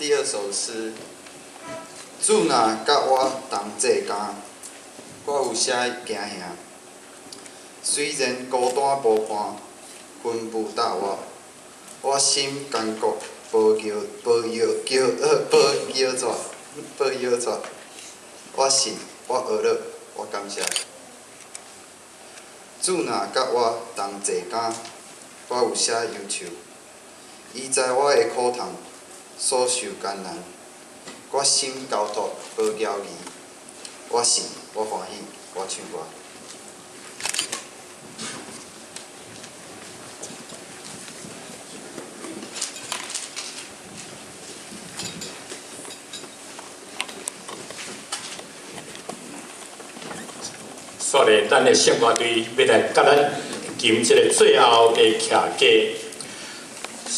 第二首诗，主若甲我同坐监，我有啥惊吓？虽然孤单无伴，分不到我心坚固，无摇拽。我信，我学了，我感谢。主若甲我同坐监，我有啥忧愁？伊知我的苦痛，所受艰难，我心交托，无骄疑。我信，我欢喜，我唱歌。煞咧，咱的圣歌队要来甲咱吟这个最后的客家。